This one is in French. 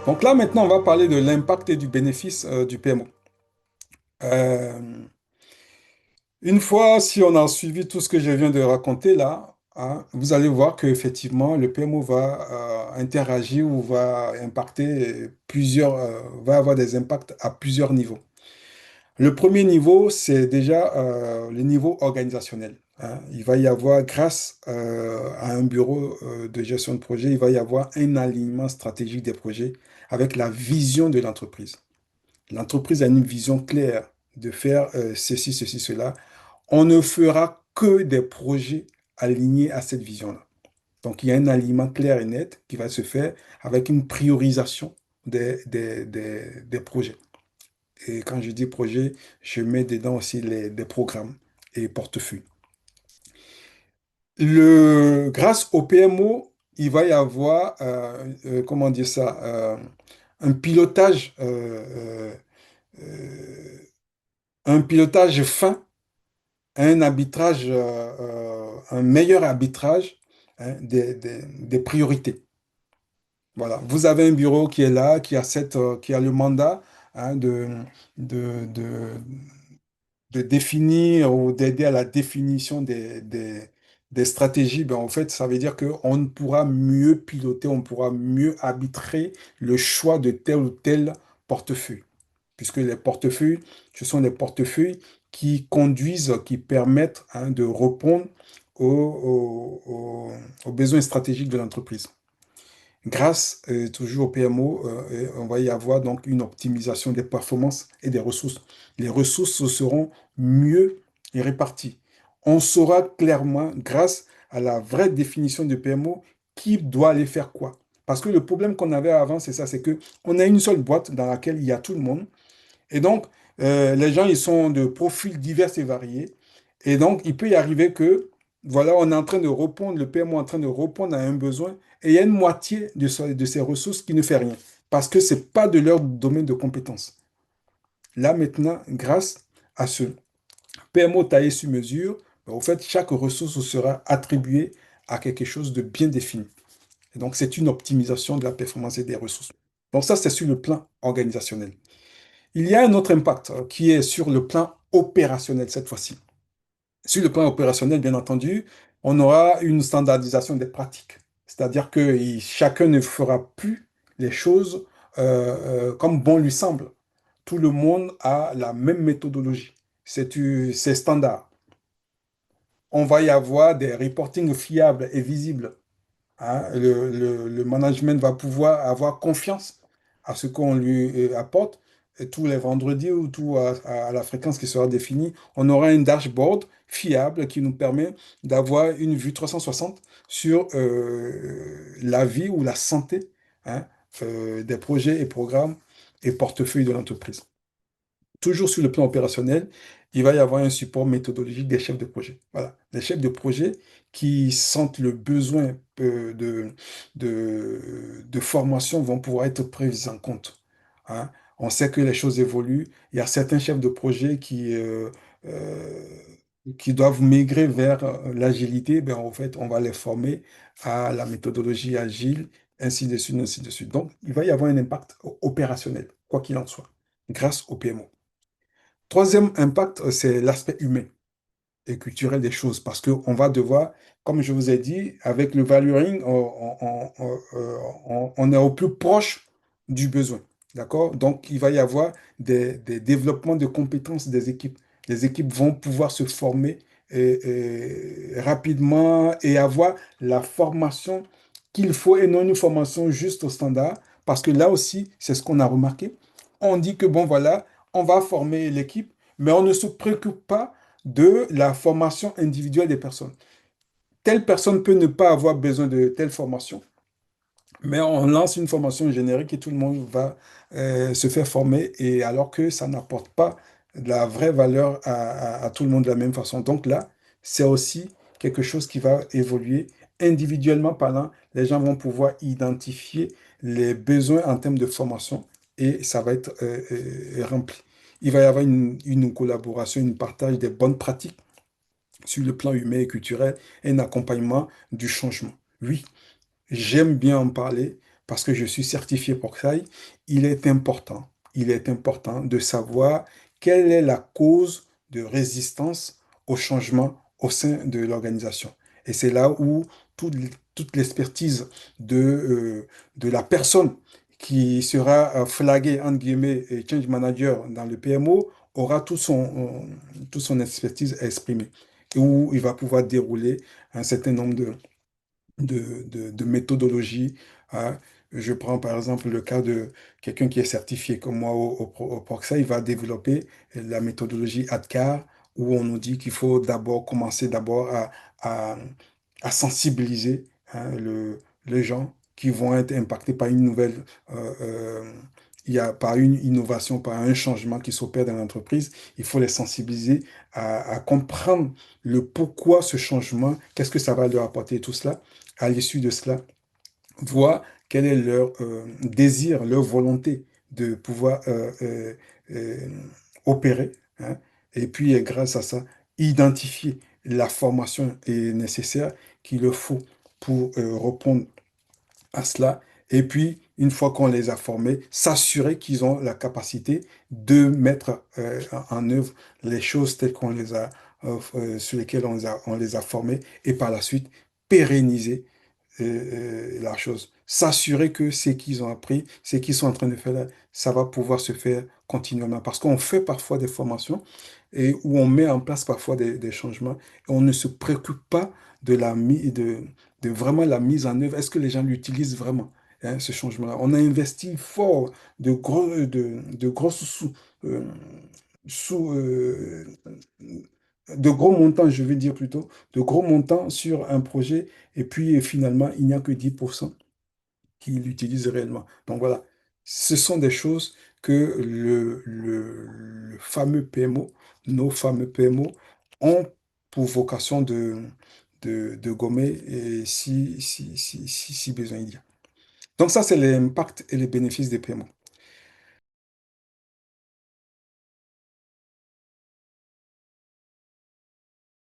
Donc là, maintenant, on va parler de l'impact et du bénéfice du PMO. Euh, une fois, si on a suivi tout ce que je viens de raconter là, hein, vous allez voir qu'effectivement, le PMO va interagir ou va impacter va avoir des impacts à plusieurs niveaux. Le premier niveau, c'est déjà le niveau organisationnel, hein. Il va y avoir, grâce à un bureau de gestion de projet, il va y avoir un alignement stratégique des projets avec la vision de l'entreprise. L'entreprise a une vision claire de faire ceci, ceci, cela. On ne fera que des projets alignés à cette vision-là. Donc, il y a un alignement clair et net qui va se faire avec une priorisation des projets. Et quand je dis projet, je mets dedans aussi des programmes et portefeuilles. Grâce au PMO, il va y avoir, comment dire ça, un pilotage, euh, un pilotage fin, un meilleur arbitrage, hein, des priorités. Voilà. Vous avez un bureau qui est là, qui a le mandat, hein, de définir ou d'aider à la définition des stratégies. Ben, en fait, ça veut dire qu'on pourra mieux piloter, on pourra mieux arbitrer le choix de tel ou tel portefeuille. Puisque les portefeuilles, ce sont des portefeuilles qui conduisent, qui permettent, hein, de répondre aux besoins stratégiques de l'entreprise. Grâce toujours au PMO, on va y avoir donc une optimisation des performances et des ressources. Les ressources seront mieux réparties. On saura clairement, grâce à la vraie définition du PMO, qui doit aller faire quoi. Parce que le problème qu'on avait avant, c'est ça, c'est que on a une seule boîte dans laquelle il y a tout le monde. Et donc, les gens, ils sont de profils divers et variés. Et donc, il peut y arriver que, voilà, on est en train de répondre, le PMO est en train de répondre à un besoin, et il y a une moitié de ces ressources qui ne fait rien, parce que ce n'est pas de leur domaine de compétence. Là, maintenant, grâce à ce PMO taillé sur mesure, ben, au fait, chaque ressource sera attribuée à quelque chose de bien défini. Et donc, c'est une optimisation de la performance et des ressources. Donc, ça, c'est sur le plan organisationnel. Il y a un autre impact qui est sur le plan opérationnel cette fois-ci. Sur le plan opérationnel, bien entendu, on aura une standardisation des pratiques. C'est-à-dire que chacun ne fera plus les choses comme bon lui semble. Tout le monde a la même méthodologie. C'est standard. On va y avoir des reportings fiables et visibles, hein. Le management va pouvoir avoir confiance à ce qu'on lui apporte. Et tous les vendredis ou tout à la fréquence qui sera définie, on aura un dashboard fiable qui nous permet d'avoir une vue 360 sur la vie ou la santé, hein, des projets et programmes et portefeuilles de l'entreprise. Toujours sur le plan opérationnel, il va y avoir un support méthodologique des chefs de projet. Voilà. Les chefs de projet qui sentent le besoin de formation vont pouvoir être pris en compte, hein. On sait que les choses évoluent. Il y a certains chefs de projet euh, qui doivent migrer vers l'agilité. Ben, en fait, on va les former à la méthodologie agile, ainsi de suite, ainsi de suite. Donc, il va y avoir un impact opérationnel, quoi qu'il en soit, grâce au PMO. Troisième impact, c'est l'aspect humain et culturel des choses, parce qu'on va devoir, comme je vous ai dit, avec le valuing, on est au plus proche du besoin. D'accord? Donc, il va y avoir des développements de compétences des équipes. Les équipes vont pouvoir se former rapidement et avoir la formation qu'il faut et non une formation juste au standard, parce que là aussi, c'est ce qu'on a remarqué. On dit que, bon, voilà, on va former l'équipe, mais on ne se préoccupe pas de la formation individuelle des personnes. Telle personne peut ne pas avoir besoin de telle formation, mais on lance une formation générique et tout le monde va se faire former, et alors que ça n'apporte pas de la vraie valeur à tout le monde de la même façon. Donc là, c'est aussi quelque chose qui va évoluer individuellement parlant. Les gens vont pouvoir identifier les besoins en termes de formation et ça va être rempli. Il va y avoir une collaboration, une partage des bonnes pratiques sur le plan humain et culturel et un accompagnement du changement. Oui, j'aime bien en parler parce que je suis certifié pour ça, il est important de savoir quelle est la cause de résistance au changement au sein de l'organisation. Et c'est là où toute, toute l'expertise de la personne qui sera flaguée, entre guillemets, change manager dans le PMO, aura toute son expertise à exprimer, et où il va pouvoir dérouler un certain nombre de méthodologies, hein. Je prends par exemple le cas de quelqu'un qui est certifié comme moi au Proxa, il va développer la méthodologie ADKAR, où on nous dit qu'il faut d'abord commencer d'abord à, à sensibiliser, hein, les gens qui vont être impactés par une nouvelle, euh, euh, par une innovation, par un changement qui s'opère dans l'entreprise. Il faut les sensibiliser à comprendre le pourquoi ce changement, qu'est-ce que ça va leur apporter, tout cela. À l'issue de cela, voir quel est leur désir, leur volonté de pouvoir euh, opérer, hein. Et puis, grâce à ça, identifier la formation nécessaire qu'il leur faut pour répondre à cela. Et puis, une fois qu'on les a formés, s'assurer qu'ils ont la capacité de mettre en œuvre les choses telles qu'on les a, sur lesquelles on les a formés, et par la suite, pérenniser la chose. S'assurer que ce qu'ils ont appris, ce qu'ils sont en train de faire là, ça va pouvoir se faire continuellement. Parce qu'on fait parfois des formations et où on met en place parfois des changements et on ne se préoccupe pas de de vraiment la mise en œuvre. Est-ce que les gens l'utilisent vraiment, hein, ce changement-là? On a investi fort de grosses euh, sous, de gros montants, je veux dire plutôt, de gros montants sur un projet, et puis finalement, il n'y a que 10% qui l'utilisent réellement. Donc voilà, ce sont des choses que le fameux PMO, nos fameux PMO, ont pour vocation de gommer, et si besoin il y a. Donc ça, c'est l'impact et les bénéfices des PMO.